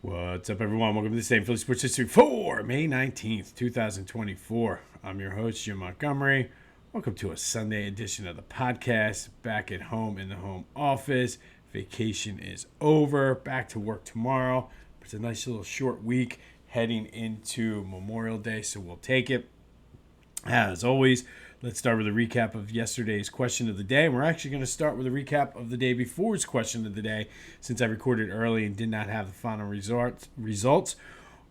What's up, everyone? Welcome to the Same Philly Sports History for May 19th, 2024. I'm your host, Jim Montgomery. Welcome to a Sunday edition of the podcast. Back at home in the home office. Vacation is over. Back to work tomorrow. It's a nice little short week heading into Memorial Day, so we'll take it. As always, let's start with a recap of yesterday's question of the day. We're actually going to start with a recap of the day before's question of the day since I recorded early and did not have the final results.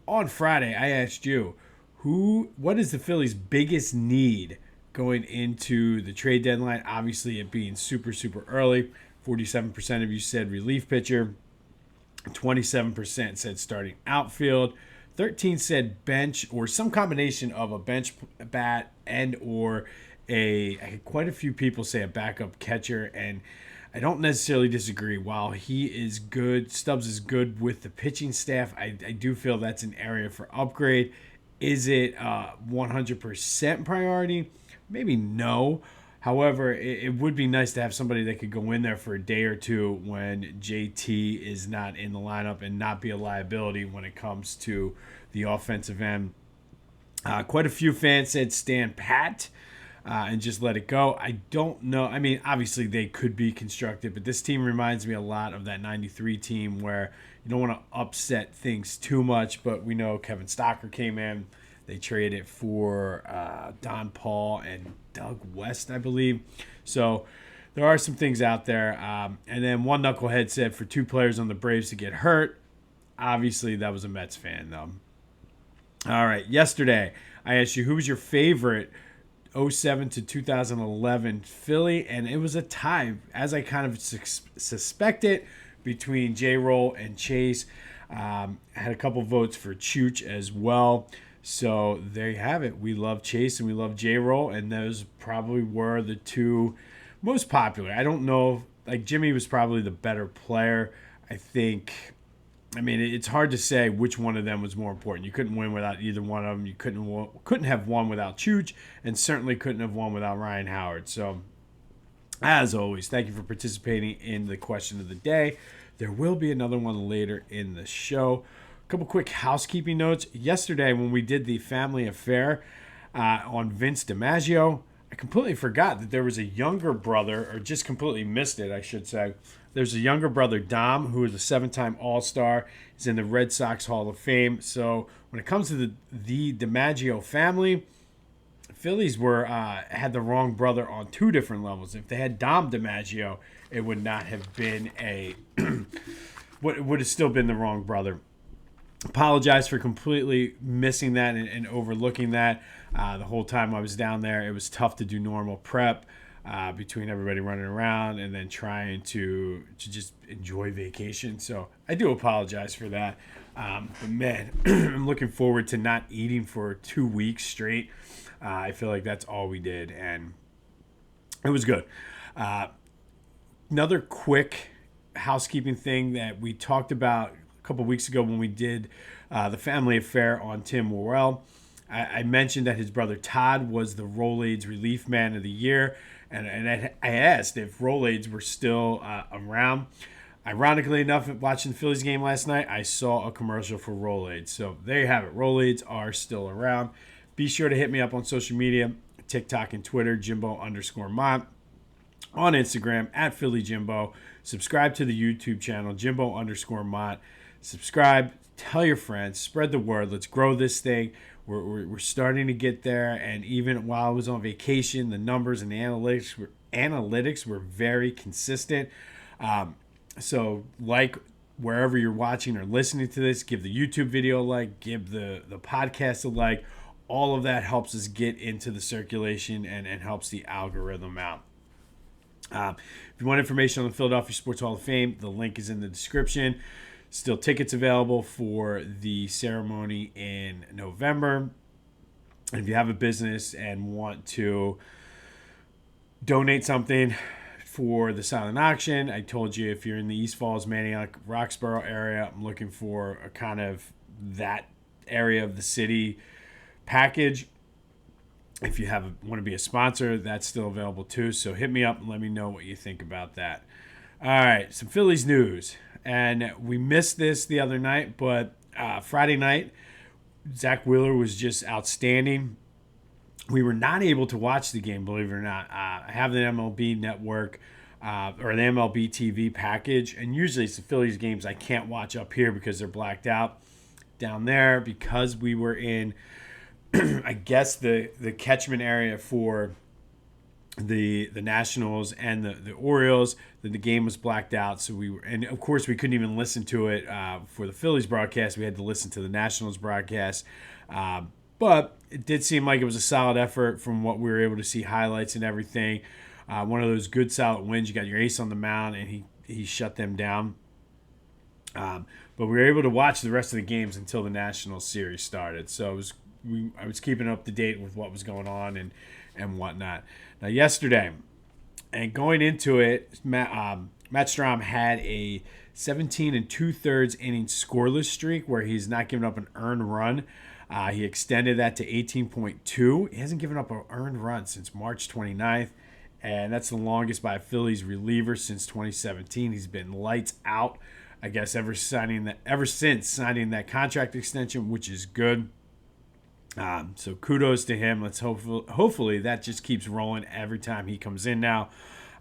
On Friday, I asked you, what is the Phillies' biggest need going into the trade deadline? Obviously, it being super, super early. 47% of you said relief pitcher. 27% said starting outfield. 13 said bench or some combination of a bench bat and or quite a few people say a backup catcher, and I don't necessarily disagree. While he is good, Stubbs is good with the pitching staff, I do feel that's an area for upgrade. Is it 100% priority? Maybe no. However, it would be nice to have somebody that could go in there for a day or two when JT is not in the lineup and not be a liability when it comes to the offensive end. Quite a few fans said stand pat and just let it go. I don't know. I mean, obviously they could be constructed, but this team reminds me a lot of that 93 team where you don't want to upset things too much, but we know Kevin Stocker came in. They traded for Don Paul and Doug West, I believe. So there are some things out there. And then one knucklehead said for two players on the Braves to get hurt. Obviously, that was a Mets fan, though. All right, yesterday I asked you who was your favorite 07 to 2011 Philly, and it was a tie, as I kind of suspected, between J-Roll and Chase. I had a couple votes for Chooch as well. So there you have it. We love Chase and we love J-Roll, and those probably were the two most popular. I don't know. Like, Jimmy was probably the better player. I mean, it's hard to say which one of them was more important. You couldn't win without either one of them. You couldn't have won without Chooch, and certainly couldn't have won without Ryan Howard. So, as always, thank you for participating in the question of the day. There will be another one later in the show. Couple quick housekeeping notes. Yesterday, when we did the family affair on Vince DiMaggio, I completely forgot that there was a younger brother, or just completely missed it, I should say. There's a younger brother, Dom, who is a 7-time All-Star. He's in the Red Sox Hall of Fame. So when it comes to the DiMaggio family, Phillies had the wrong brother on two different levels. If they had Dom DiMaggio, it would not have been would have still been the wrong brother. Apologize for completely missing that and overlooking that. The whole time I was down there, it was tough to do normal prep between everybody running around and then trying to just enjoy vacation. So I do apologize for that. But man, I'm looking forward to not eating for 2 weeks straight. I feel like that's all we did, and it was good. Another quick housekeeping thing that we talked about couple weeks ago when we did the family affair on Tim Worrell. I mentioned that his brother Todd was the Rolaids Relief Man of the Year, and I asked if Rolaids were still around. Ironically enough, watching the Phillies game last night, I saw a commercial for Rolaids. So there you have it. Rolaids are still around. Be sure to hit me up on social media, TikTok and Twitter, Jimbo_Mont. On Instagram, at Philly Jimbo. Subscribe to the YouTube channel, Jimbo_Mont. Subscribe, tell your friends, spread the word. Let's grow this thing. We're starting to get there, and even while I was on vacation, the numbers and the analytics were very consistent. So, like, wherever you're watching or listening to this, give the YouTube video a like, give the podcast a like. All of that helps us get into the circulation and helps the algorithm out. If you want information on the Philadelphia Sports Hall of Fame, the link is in the description. Still tickets available for the ceremony in November. And if you have a business and want to donate something for the silent auction, I told you if you're in the East Falls, Manioc, Roxborough area, I'm looking for a kind of that area of the city package. If you want to be a sponsor, that's still available too. So hit me up and let me know what you think about that. All right, some Phillies news. And we missed this the other night, but Friday night, Zach Wheeler was just outstanding. We were not able to watch the game, believe it or not. I have the MLB network or the MLB TV package, and usually it's the Phillies games I can't watch up here because they're blacked out. Down there, because we were in, I guess, the catchment area for the Nationals and the Orioles, the game was blacked out. So and of course we couldn't even listen to it for the Phillies broadcast. We had to listen to the Nationals broadcast. But it did seem like it was a solid effort from what we were able to see, highlights and everything. One of those good solid wins. You got your ace on the mound, and he shut them down. But we were able to watch the rest of the games until the National Series started. So I was keeping up to date with what was going on and whatnot. Now, yesterday, and going into it, Matt Strom had a 17 2/3 inning scoreless streak where he's not giving up an earned run. He extended that to 18.2. He hasn't given up an earned run since March 29th, and that's the longest by a Phillies reliever since 2017. He's been lights out, I guess, ever since signing that contract extension, which is good. So kudos to him. Let's hopefully that just keeps rolling every time he comes in now.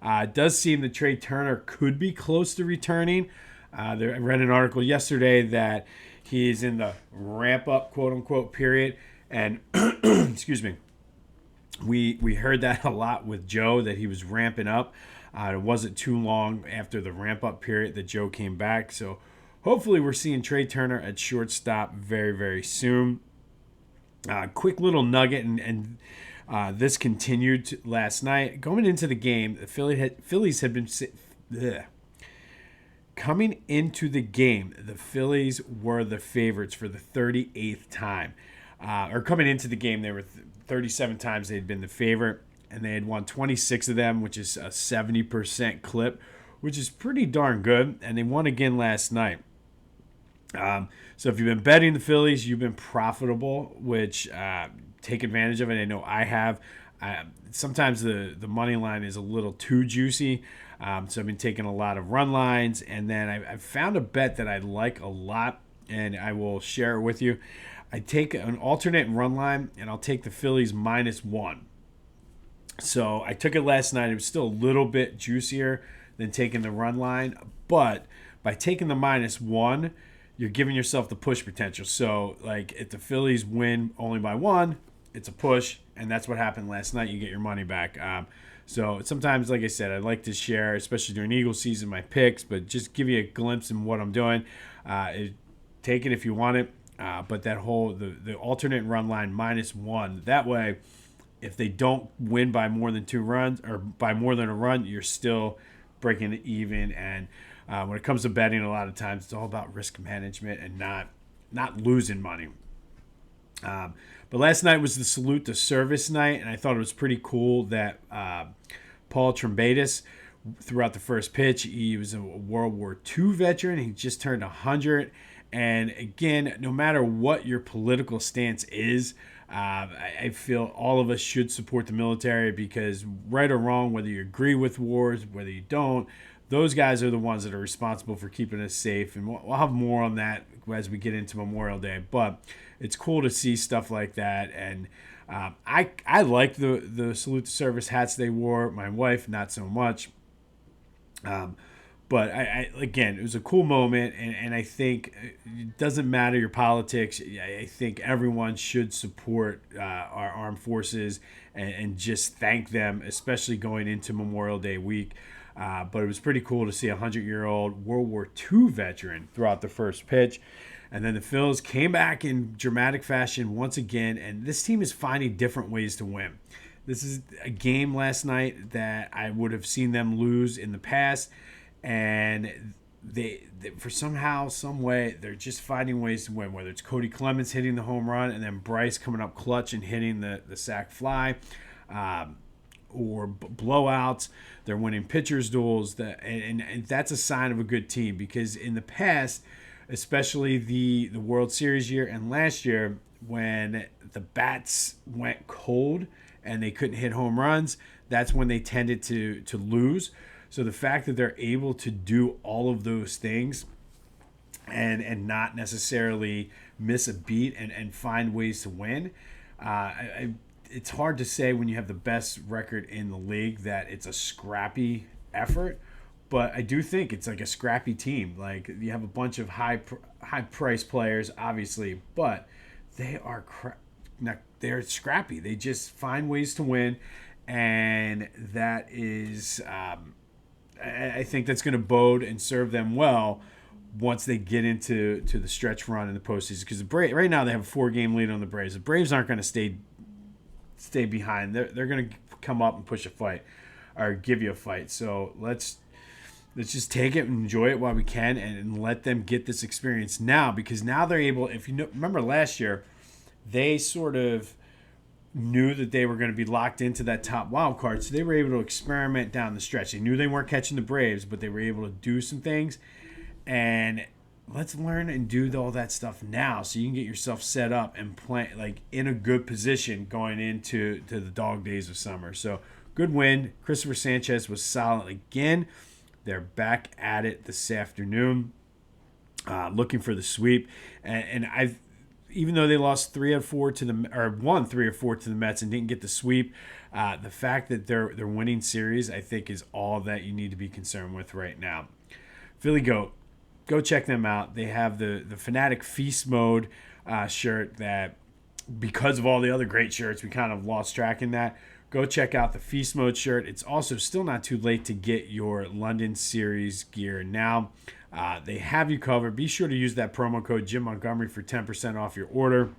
It does seem that Trey Turner could be close to returning. I read an article yesterday that he is in the ramp-up, quote-unquote, period. And, excuse me, we heard that a lot with Joe, that he was ramping up. It wasn't too long after the ramp-up period that Joe came back. So hopefully we're seeing Trey Turner at shortstop very, very soon. Quick little nugget, and this continued last night. Going into the game, the Phillies had been coming into the game. The Phillies were the favorites for the 38th time. Or coming into the game, they were 37 times they had been the favorite, and they had won 26 of them, which is a 70% clip, which is pretty darn good. And they won again last night. So if you've been betting the Phillies, you've been profitable, which take advantage of it. I know I have. Sometimes the money line is a little too juicy, so I've been taking a lot of run lines. And then I've found a bet that I like a lot, and I will share it with you. I take an alternate run line, and I'll take the Phillies -1. So I took it last night. It was still a little bit juicier than taking the run line, but by taking the -1, you're giving yourself the push potential. So, like, if the Phillies win only by 1, it's a push, and that's what happened last night. You get your money back. So sometimes, like I said, I like to share, especially during Eagles season, my picks, but just give you a glimpse in what I'm doing. Take it if you want it, but that whole the alternate run line -1. That way, if they don't win by more than 2 runs or by more than a run, you're still breaking it even. And when it comes to betting, a lot of times it's all about risk management and not losing money. But last night was the salute to service night, and I thought it was pretty cool that Paul Trombatis, throughout the first pitch, he was a World War II veteran. He just turned 100. And again, no matter what your political stance is, I feel all of us should support the military, because right or wrong, whether you agree with wars, whether you don't, those guys are the ones that are responsible for keeping us safe. And we'll have more on that as we get into Memorial Day. But it's cool to see stuff like that. And I like the salute to service hats they wore. My wife, not so much. But again, it was a cool moment, and I think it doesn't matter your politics. I think everyone should support our armed forces and just thank them, especially going into Memorial Day week. But it was pretty cool to see a 100-year-old World War II veteran throughout the first pitch. And then the Phils came back in dramatic fashion once again, and this team is finding different ways to win. This is a game last night that I would have seen them lose in the past, and they for somehow, some way, they're just finding ways to win, whether it's Cody Clemens hitting the home run and then Bryce coming up clutch and hitting the sac fly, or blowouts. They're winning pitchers duels, and that's a sign of a good team, because in the past, especially the World Series year and last year, when the bats went cold and they couldn't hit home runs, that's when they tended to lose. So the fact that they're able to do all of those things and not necessarily miss a beat and find ways to win, it's hard to say when you have the best record in the league that it's a scrappy effort. But I do think it's like a scrappy team. Like, you have a bunch of high price players, obviously, but they are they're scrappy. They just find ways to win, and that is, I think that's going to bode and serve them well once they get into the stretch run in the postseason. Because right now they have a 4-game lead on the Braves. The Braves aren't going to stay behind. They're going to come up and push a fight or give you a fight. So let's just take it and enjoy it while we can, and let them get this experience now, because now they're able. If you remember last year, they sort of knew that they were going to be locked into that top wild card, so they were able to experiment down the stretch. They knew they weren't catching the Braves, but they were able to do some things. And let's learn and do all that stuff now, so you can get yourself set up and play like in a good position going into the dog days of summer. So good win. Christopher Sanchez was solid again. They're back at it this afternoon, looking for the sweep. And even though they lost 3 out of 4 won 3 or 4 to the Mets and didn't get the sweep, the fact that they're winning series, I think, is all that you need to be concerned with right now. Philly Goat, go check them out. They have the Fanatic Feast Mode shirt that, because of all the other great shirts, we kind of lost track in that. Go check out the Feast Mode shirt. It's also still not too late to get your London Series gear now. They have you covered. Be sure to use that promo code Jim Montgomery for 10% off your order.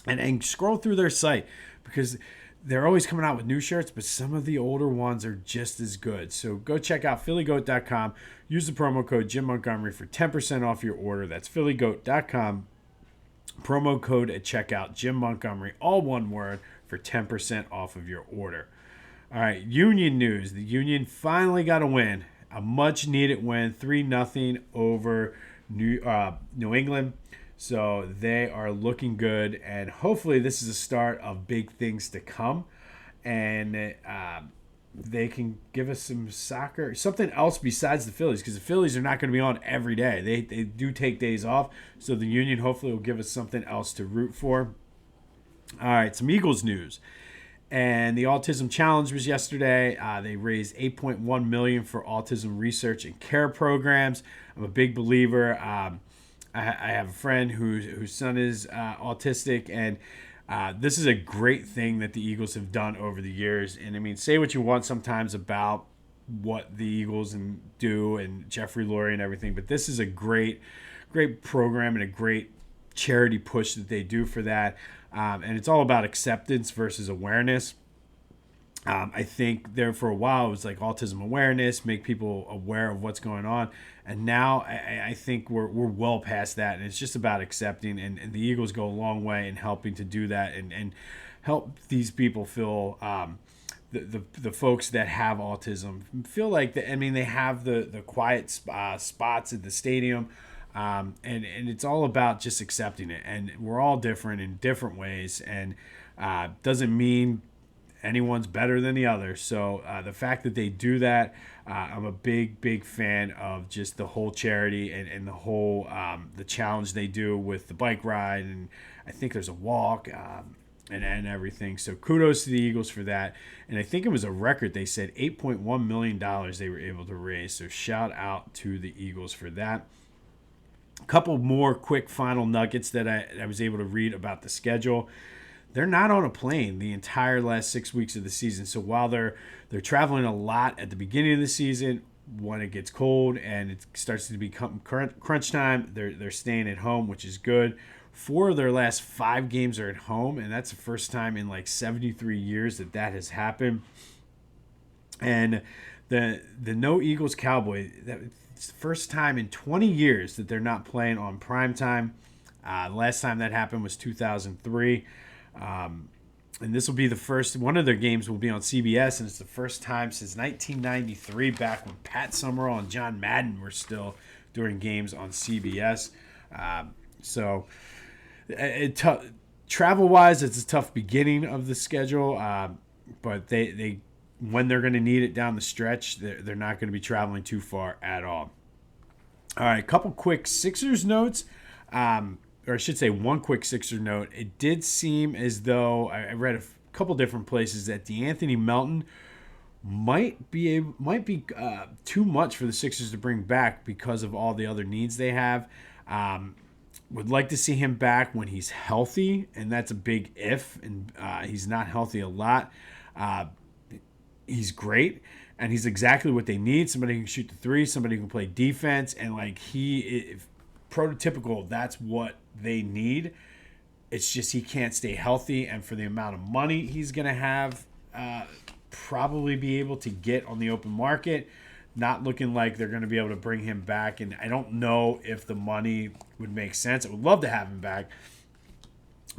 And scroll through their site, because they're always coming out with new shirts, but some of the older ones are just as good. So go check out phillygoat.com. Use the promo code Jim Montgomery for 10% off your order. That's phillygoat.com. Promo code at checkout, Jim Montgomery, all one word, for 10% off of your order. All right, Union news. The Union finally got a win, a much-needed win, 3-0 over New England. So they are looking good, and hopefully this is a start of big things to come. And they can give us some soccer, something else besides the Phillies, because the Phillies are not going to be on every day. They do take days off, so the Union hopefully will give us something else to root for. All right, some Eagles news. And the Autism Challenge was yesterday. They raised $8.1 million for autism research and care programs. I'm a big believer. I have a friend whose son is autistic, and this is a great thing that the Eagles have done over the years. And I mean, say what you want sometimes about what the Eagles do and Jeffrey Lurie and everything, but this is a great program and a great charity push that they do for that. And it's all about acceptance versus awareness. I think there for a while it was like autism awareness, make people aware of what's going on. And now I think we're well past that, and it's just about accepting. And the Eagles go a long way in helping to do that and help these people feel, the folks that have autism feel like they have the quiet spots at the stadium. And it's all about just accepting it. And we're all different in different ways, and doesn't mean anyone's better than the other. So the fact that they do that, I'm a big fan of just the whole charity and the whole the challenge they do with the bike ride, and I think there's a walk and everything. So kudos to the Eagles for that. And I think it was a record. They said $8.1 million they were able to raise. So shout out to the Eagles for that. A couple more quick final nuggets that I was able to read about the schedule. They're not on a plane the entire last 6 weeks of the season. So while they're traveling a lot at the beginning of the season, when it gets cold and it starts to become crunch time, they're staying at home, which is good. 4 of their last 5 games are at home, and that's the first time in like 73 years that has happened. And the no Eagles Cowboy, it's the first time in 20 years that they're not playing on prime time. Last time that happened was 2003. And this will be the first, one of their games will be on CBS, and it's the first time since 1993, back when Pat Summerall and John Madden were still doing games on CBS. So travel-wise, it's a tough beginning of the schedule, but they when they're going to need it down the stretch, they're not going to be traveling too far at all. All right, a couple quick Sixers notes. Or I should say one quick Sixer note. It did seem as though I read a couple different places that DeAnthony Melton might be too much for the Sixers to bring back because of all the other needs they have. Would like to see him back when he's healthy, and that's a big if. And he's not healthy a lot. He's great, and he's exactly what they need. Somebody who can shoot the three, somebody who can play defense, and like prototypical. That's what they need. It's just he can't stay healthy, and for the amount of money he's going to have, probably be able to get on the open market. Not looking like they're going to be able to bring him back, and I don't know if the money would make sense. I would love to have him back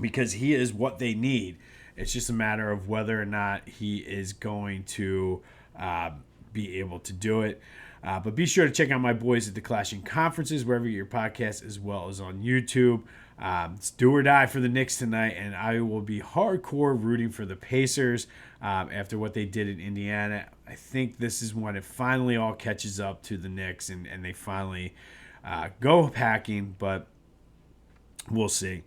because he is what they need. It's just a matter of whether or not he is going to be able to do it. But be sure to check out my boys at the Clashing Conferences, wherever you get your podcast, as well as on YouTube. It's do or die for the Knicks tonight, and I will be hardcore rooting for the Pacers after what they did in Indiana. I think this is when it finally all catches up to the Knicks, and they finally go packing, but we'll see.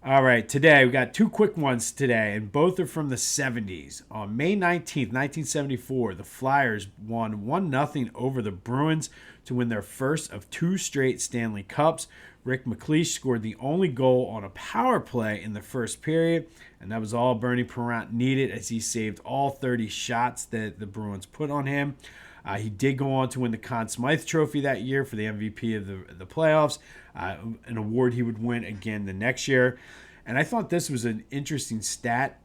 All right, today we got two quick ones today, and both are from the 70s. On May 19th, 1974, the Flyers won 1-0 over the Bruins to win their first of two straight Stanley Cups. Rick McLeish scored the only goal on a power play in the first period, and that was all Bernie Parent needed as he saved all 30 shots that the Bruins put on him. He did go on to win the Conn Smythe Trophy that year for the MVP of the playoffs, an award he would win again the next year. And I thought this was an interesting stat.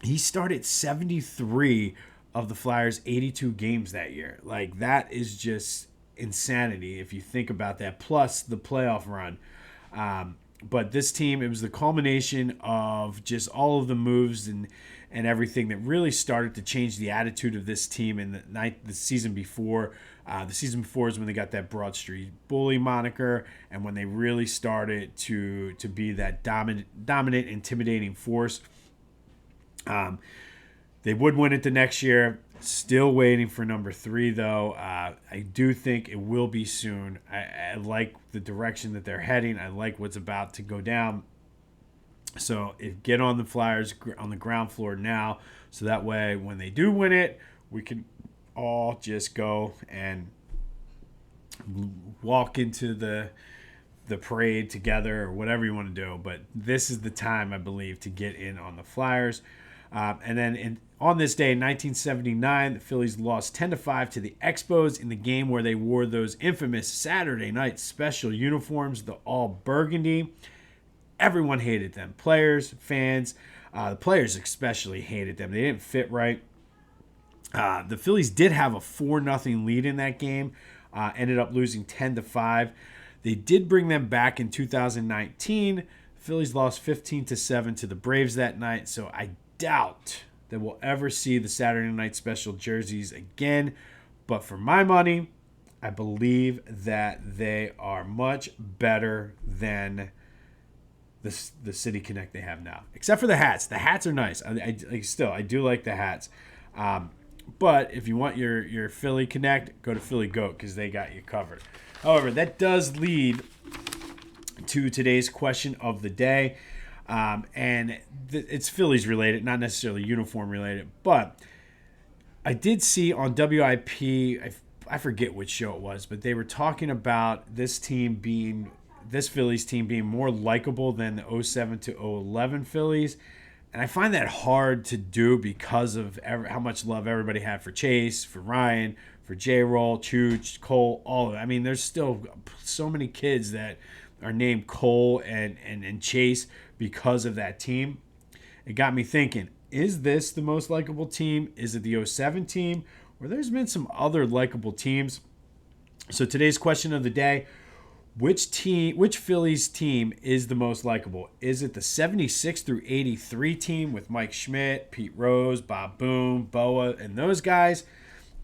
He started 73 of the Flyers' 82 games that year. Like, that is just insanity if you think about that, plus the playoff run. But this team, it was the culmination of just all of the moves and everything that really started to change the attitude of this team in the season before. The season before is when they got that Broad Street Bully moniker, and when they really started to be that dominant, intimidating force. They would win it the next year. Still waiting for number 3, though. I do think it will be soon. I like the direction that they're heading. I like what's about to go down. So get on the Flyers on the ground floor now, so that way when they do win it, we can all just go and walk into the parade together or whatever you want to do. But this is the time, I believe, to get in on the Flyers. And then on this day in 1979, the Phillies lost 10-5 to the Expos in the game where they wore those infamous Saturday night special uniforms, the all burgundy. Everyone hated them. Players, fans, the players especially hated them. They didn't fit right. The Phillies did have a 4-0 lead in that game, ended up losing 10-5. They did bring them back in 2019. The Phillies lost 15-7 to the Braves that night, so I doubt that we'll ever see the Saturday night special jerseys again. But for my money, I believe that they are much better than the City Connect they have now, except for the hats. The hats are nice. I do like the hats. But if you want your Philly Connect, go to Philly Goat because they got you covered. However, that does lead to today's question of the day. And it's Phillies related, not necessarily uniform related. But I did see on WIP, I forget which show it was, but they were talking about this Phillies team being more likable than the 07 to 011 Phillies. And I find that hard to do because of how much love everybody had for Chase, for Ryan, for J-Roll, Chooch, Cole, all of it. I mean, there's still so many kids that are named Cole and Chase because of that team. It got me thinking, is this the most likable team? Is it the 07 team? Or there's been some other likable teams? So today's question of the day, which Phillies team is the most likable? Is it the 76 through 83 team with Mike Schmidt, Pete Rose, Bob Boone, Boa, and those guys?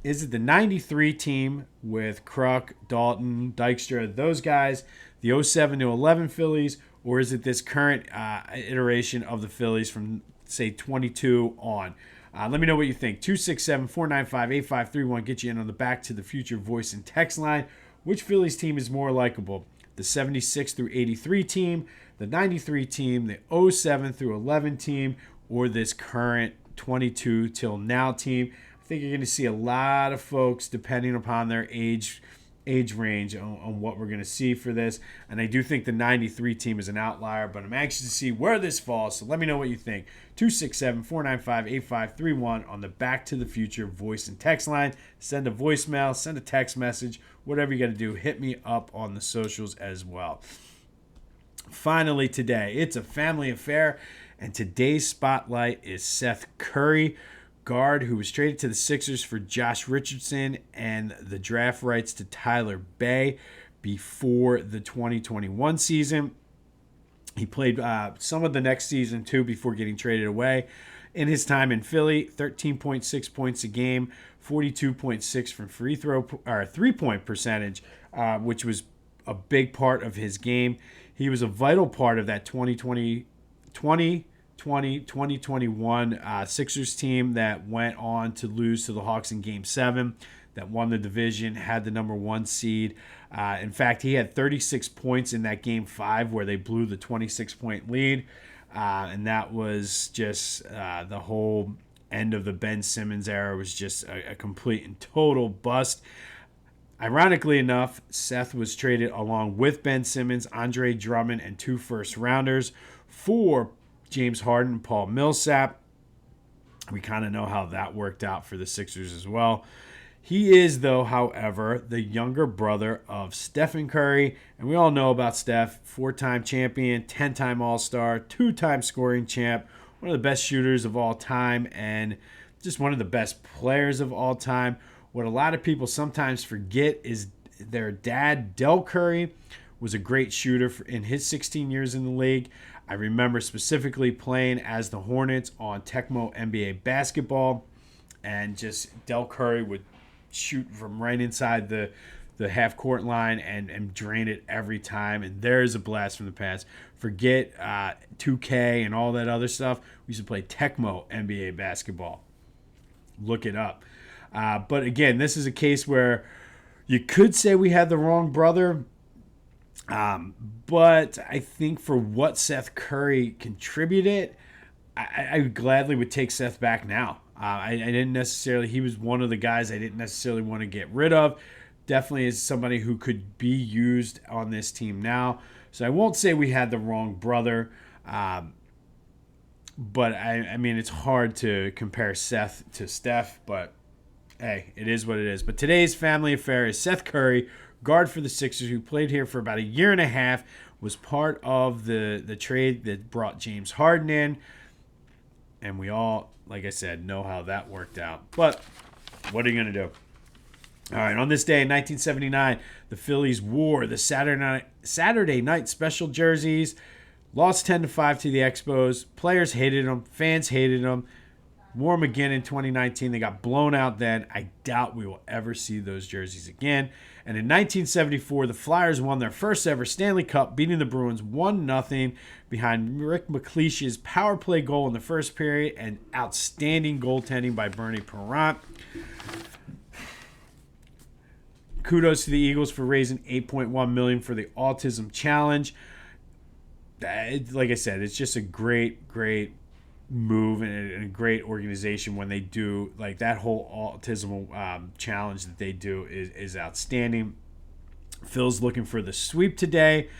Is it the 93 team with Kruk, Dalton, Dykstra, those guys, the 07 to 11 Phillies? Or is it this current iteration of the Phillies from, say, 22 on? Let me know what you think. 267-495-8531. Get you in on the Back to the Future voice and text line. Which Phillies team is more likable? The 76 through 83 team, the 93 team, the 07 through 11 team, or this current 22 till now team? I think you're going to see a lot of folks, depending upon their age range, on what we're going to see for this. And I do think the 93 team is an outlier, but I'm anxious to see where this falls. So let me know what you think. 267-495-8531 on the Back to the Future voice and text line. Send a voicemail, send a text message, whatever you got to do. Hit me up on the socials as well. Finally today, it's a family affair, and today's spotlight is Seth Curry, guard who was traded to the Sixers for Josh Richardson and the draft rights to Tyler Bay before the 2021 season. He played some of the next season too before getting traded away. In his time in Philly, 13.6 points a game, 42.6 from free throw or 3-point percentage, which was a big part of his game. He was a vital part of that 2021 Sixers team that went on to lose to the Hawks in Game 7, that won the division, had the number 1 seed. In fact, he had 36 points in that Game 5 where they blew the 26-point lead. And that was just the whole end of the Ben Simmons era was just a complete and total bust. Ironically enough, Seth was traded along with Ben Simmons, Andre Drummond, and 2 first-rounders for James Harden and Paul Millsap. We kind of know how that worked out for the Sixers as well. He is, though, however, the younger brother of Stephen Curry. And we all know about Steph, 4-time champion, 10-time All-Star, 2-time scoring champ, one of the best shooters of all time, and just one of the best players of all time. What a lot of people sometimes forget is their dad, Del Curry, was a great shooter in his 16 years in the league. I remember specifically playing as the Hornets on Tecmo NBA basketball, and just Del Curry would shoot from right inside the half-court line and drain it every time, and there's a blast from the past. Forget 2K and all that other stuff. We used to play Tecmo NBA basketball. Look it up. But again, this is a case where you could say we had the wrong brother, but I think for what Seth Curry contributed, I gladly would take Seth back now. I didn't necessarily, he was one of the guys I didn't necessarily want to get rid of. Definitely is somebody who could be used on this team now. So I won't say we had the wrong brother, but I mean, it's hard to compare Seth to Steph, but hey, it is what it is. But today's family affair is Seth Curry, guard for the Sixers, who played here for about a year and a half, was part of the trade that brought James Harden in. And we all, like I said, know how that worked out. But what are you going to do? All right, on this day in 1979, the Phillies wore the Saturday night special jerseys, lost 10-5 to the Expos. Players hated them. Fans hated them. Wore them again in 2019. They got blown out then. I doubt we will ever see those jerseys again. And in 1974, the Flyers won their first ever Stanley Cup, beating the Bruins 1-0 behind Rick McLeish's power play goal in the first period and outstanding goaltending by Bernie Parent. Kudos to the Eagles for raising $8.1 million for the Autism Challenge. Like I said, it's just a great move and a great organization when they do, like, that whole autism challenge that they do is outstanding. Phil's looking for the sweep today.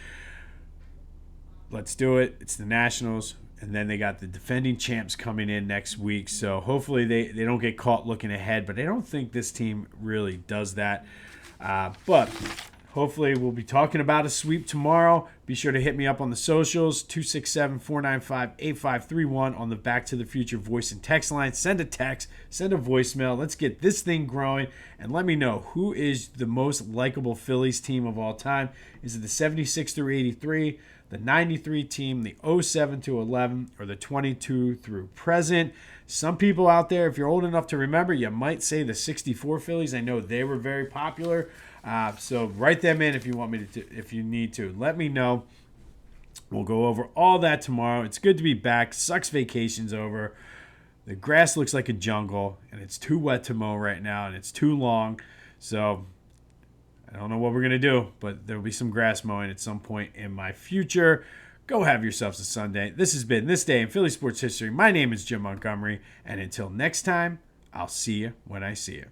Let's do it. It's the Nationals, and then they got the defending champs coming in next week, so hopefully they don't get caught looking ahead, but I don't think this team really does that. But hopefully we'll be talking about a sweep tomorrow. Be sure to hit me up on the socials, 267-495-8531 on the Back to the Future voice and text line. Send a text, send a voicemail. Let's get this thing growing, and let me know who is the most likable Phillies team of all time. Is it the 76 through 83, the 93 team, the 07 to 11, or the 22 through present? Some people out there, if you're old enough to remember, you might say the 64 Phillies. I know they were very popular. So write them in if you want me to, if you need to. Let me know. We'll go over all that tomorrow. It's good to be back. Sucks vacation's over. The grass looks like a jungle, and it's too wet to mow right now, and it's too long. So I don't know what we're going to do, but there will be some grass mowing at some point in my future. Go have yourselves a Sunday. This has been This Day in Philly Sports History. My name is Jim Montgomery, and until next time, I'll see you when I see you.